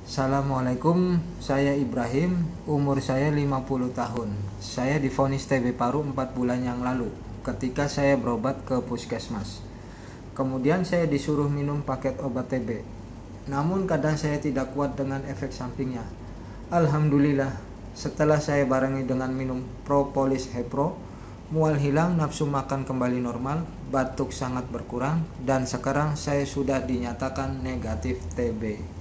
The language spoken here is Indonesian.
Assalamualaikum, saya Ibrahim, umur saya 50 tahun. Saya divonis TB paru 4 bulan yang lalu ketika saya berobat ke puskesmas. Kemudian saya disuruh minum paket obat TB. Namun kadang saya tidak kuat dengan efek sampingnya. Alhamdulillah, setelah saya barengi dengan minum propolis hepro, mual hilang, nafsu makan kembali normal, batuk sangat berkurang, dan sekarang saya sudah dinyatakan negatif TB.